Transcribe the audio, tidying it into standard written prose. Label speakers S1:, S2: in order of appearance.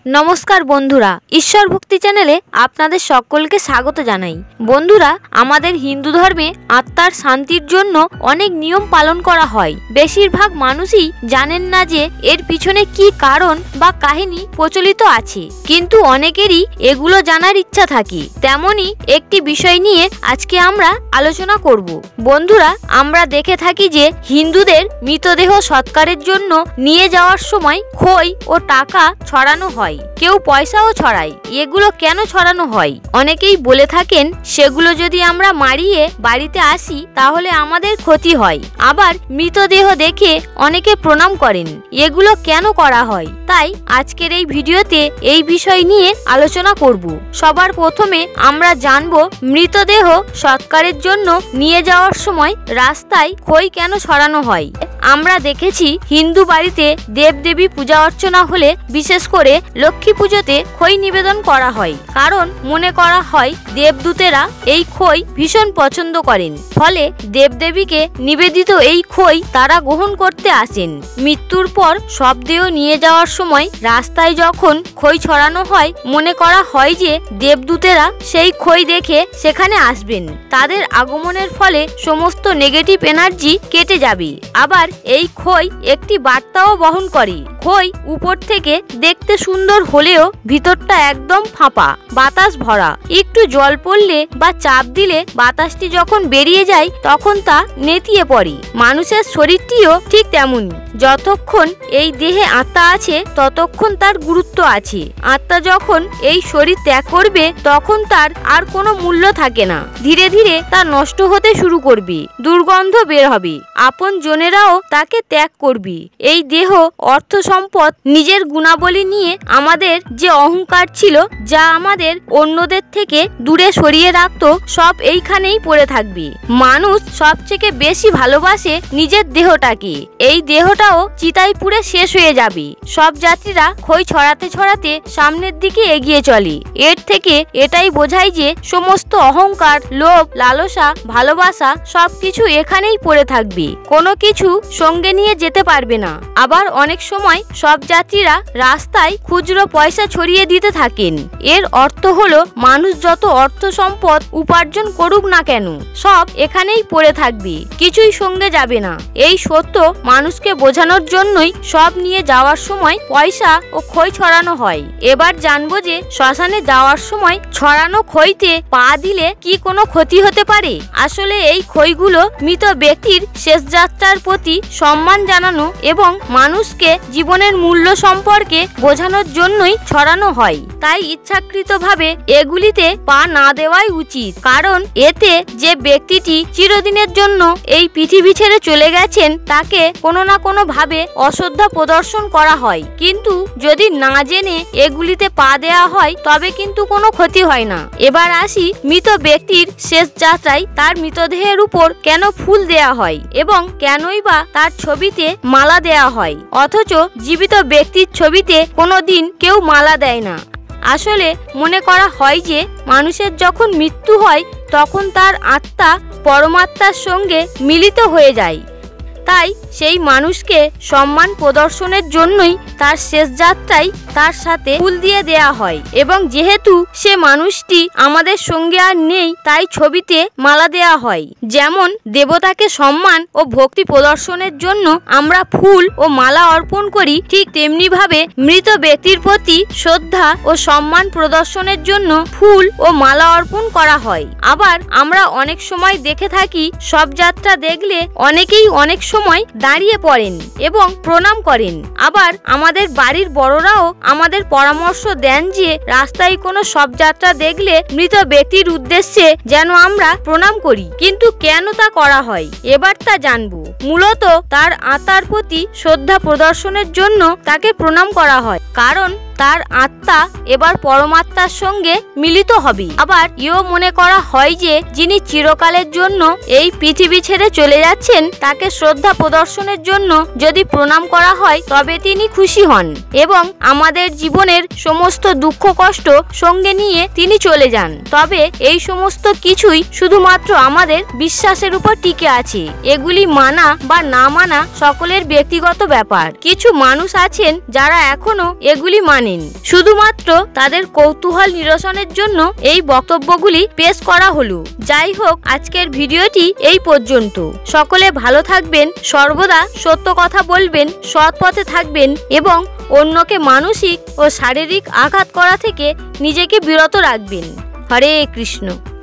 S1: नमस्कार बंधुरा ईश्वर भक्ति चैनेले आपनादेर सकलके स्वागत जानाई। बंधुरा आमादेर हिंदू धर्मे आत्मार शांतिर जोन्नो अनेक नियम पालन करा हय। बेशिरभाग मानुषई जानेन ना जे एर पिछने कि कारण बा काहिनी प्रचलित आछे, किन्तु अनेकेरई एगुलो जानार इच्छा थाके। तेमोनी एकटी विषय निये आजके आमरा आलोचना करब। बंधुरा आमरा देखे थाकी जे हिंदुदेर मृतदेह सत्कारेर जोन्नो निये जाওয়ার समय खई ओ टाका छड़ानो हय, केउ पयसाओ छड़ाय। एगुलो केन छड़ानो हय? अनेकेई बोले थाकेन सेगुलो जदि आमरा मारिये बाड़ीते आसि ताहले आमादेर क्षति हय। आबार मृतदेह देखे अनेके प्रणाम करेन। एगुलो केन करा हय? ताई आजकेर एई भिडियोते एई विषय निये आलोचना करब। सबार प्रथमे आमरा जानबो मृतदेह सत्कारेर जोन्नो निये जाওয়ার समय रास्ताय खई केन छड़ानो हय। आमरा देखेछि हिंदू बाड़ीते देव देवी पूजा अर्चना होले विशेष करे लक्ष्मी पूजोते खई निवेदन करा हय, कारण मने करा हय देवदूतेरा एई खई भीषण पछंद करेन। फले देवदेवीके निवेदित एई खई तारा ग्रहण करते आसेन। मृत्युर पर शवदेह निये जाওয়ার समय रास्ताय जखन खई छड़ानो हय मने करा हय जे देवदूतेरा सेई खई देखे सेखाने आसबेन। तादेर आगमनेर फले समस्त नेगेटिव एनार्जी केटे जाबे। आबार এই খই একটি বার্তাও বহন করে। খই উপর থেকে দেখতে সুন্দর হলেও ভিতরটা একদম ফাঁপা, বাতাস ভরা। একটু জল পড়লে বা চাপ দিলে বাতাসটি যখন বেরিয়ে যায় তখন তা নেতিয়ে পড়ে। মানুষের শরীরটিও ঠিক তেমনই। যতক্ষণ এই দেহে আত্মা আছে ততক্ষণ তার গুরুত্ব আছে। আত্মা যখন এই শরীর ত্যাগ করবে তখন তার আর কোনো মূল্য থাকে না। ধীরে ধীরে তা নষ্ট হতে শুরু করবে, দুর্গন্ধ বের হবে, আপন জনেরাও তাকে ত্যাগ করবে। এই দেহ, অর্থ, সম্পদ, নিজের গুণাবলী নিয়ে আমাদের যে অহংকার ছিল, যা আমাদের অন্যদের থেকে দূরে সরিয়ে রাখতো, সব এইখানেই পড়ে থাকবে। মানুষ সবথেকে বেশি ভালোবাসে নিজের দেহটাকে। এই দেহটাও চিতায় পুড়ে শেষ হয়ে যাবে। সব যাত্রীরা খই ছড়াতে ছড়াতে সামনের দিকে এগিয়ে চলে। এর থেকে এটাই বোঝায় যে সমস্ত অহংকার, লোভ, লালসা, ভালোবাসা সবকিছু এখানেই পড়ে থাকবে, কোনো কিছু সঙ্গে নিয়ে যেতে পারবে না। আবার অনেক সময় সব যাত্রীরা রাস্তায় খুচরো পয়সা ছড়িয়ে দিতে থাকেন। এর অর্থ হলো মানুষ যত অর্থ সম্পদ উপার্জন করুক না কেন সব এখানেই পড়ে থাকবে, কিছুই সঙ্গে যাবে না। এই সত্য মানুষকে বোঝানোর জন্যই সব নিয়ে যাওয়ার সময় পয়সা ও খই ছড়ানো হয়। এবার জানবো যে শ্মশানে যাওয়ার সময় ছড়ানো খইতে পা দিলে কি কোনো ক্ষতি হতে পারে? আসলে এই খইগুলো মৃত ব্যক্তির শেষ যাত্রার প্রতি সম্মান জানানো এবং মানুষকে জীবনের মূল্য সম্পর্কে বোঝানোর জন্যই ছড়ানো হয়। তাই ইচ্ছাকৃতভাবে এগুলিতে পা না দেওয়াই উচিত, কারণ এতে যে ব্যক্তিটি চিরদিনের জন্য এই পৃথিবী ছেড়ে চলে গেছেন তাকে কোনো না কোনো ভাবে অশ্রদ্ধা প্রদর্শন করা হয়। কিন্তু যদি না জেনে এগুলিতে পা দেওয়া হয় তবে কিন্তু কোনো ক্ষতি হয় না। এবার আসি মৃত ব্যক্তির শেষ যাত্রায় তার মৃতদেহের উপর কেন ফুল দেয়া হয় এবং কেনই বা তার ছবিতে মালা দেয়া হয়, অথচ জীবিত ব্যক্তির ছবিতে কোনোদিন কেউ মালা দেয় না। আসলে মনে করা হয় যে মানুষের যখন মৃত্যু হয় তখন তার আত্মা পরমাত্মার সঙ্গে মিলিত হয়ে যায়। তাই সেই মানুষকে সম্মান প্রদর্শনের জন্যই তার শেষ যাত্রায় তার সাথে ফুল দিয়ে দেয়া হয় এবং যেহেতু সে মানুষটি আমাদের সঙ্গে আর নেই তাই ছবিতে মালা দেয়া হয়। যেমন দেবতাকে সম্মান ও ভক্তি প্রদর্শনের জন্য আমরা ফুল ও মালা অর্পণ করি, ঠিক তেমনি ভাবে মৃত ব্যক্তির প্রতি শ্রদ্ধা ও সম্মান প্রদর্শনের জন্য ফুল ও মালা অর্পণ করা হয়। আবার আমরা অনেক সময় দেখে থাকি সব যাত্রা দেখলে অনেকেই অনেক সময় দাঁড়িয়ে পড়েন এবং প্রণাম করেন। আবার আমাদের বাড়ির বড়রাও আমাদের পরামর্শ দেন যে রাস্তায় কোনো শবযাত্রা দেখলে মৃত ব্যক্তির উদ্দেশ্যে যেন আমরা প্রণাম করি। কিন্তু কেন তা করা হয় এবার তা জানবো। মূলত তার আত্মার প্রতি শ্রদ্ধা প্রদর্শনের জন্য তাকে প্রণাম করা হয়, কারণ তার আত্মা এবার পরমাত্মার সঙ্গে মিলিত হবে। আবার এও মনে করা হয় যে যিনি চিরকালের জন্য এই পৃথিবী ছেড়ে চলে যাচ্ছেন তাকে শ্রদ্ধা প্রদর্শনের জন্য যদি প্রণাম করা হয় তবে তিনি খুশি হন এবং আমাদের জীবনের সমস্ত দুঃখ কষ্ট সঙ্গে নিয়ে তিনি চলে যান। তবে এই সমস্ত কিছুই শুধুমাত্র আমাদের বিশ্বাসের উপর টিকে আছে। এগুলি মানা বা না মানা সকলের ব্যক্তিগত ব্যাপার। কিছু মানুষ আছেন যারা এখনো এগুলি মানেন। শুধুমাত্র তাদের কৌতূহল নিরসনের জন্য এই বক্তব্যগুলি পেশ করা হলো। যাই হোক, আজকের ভিডিওটি এই পর্যন্ত। সকলে ভালো থাকবেন, সর্বদা সত্য কথা বলবেন, সৎ পথে থাকবেন এবং অন্যকে মানসিক ও শারীরিক আঘাত করা থেকে নিজেকে বিরত রাখবেন। হরে কৃষ্ণ।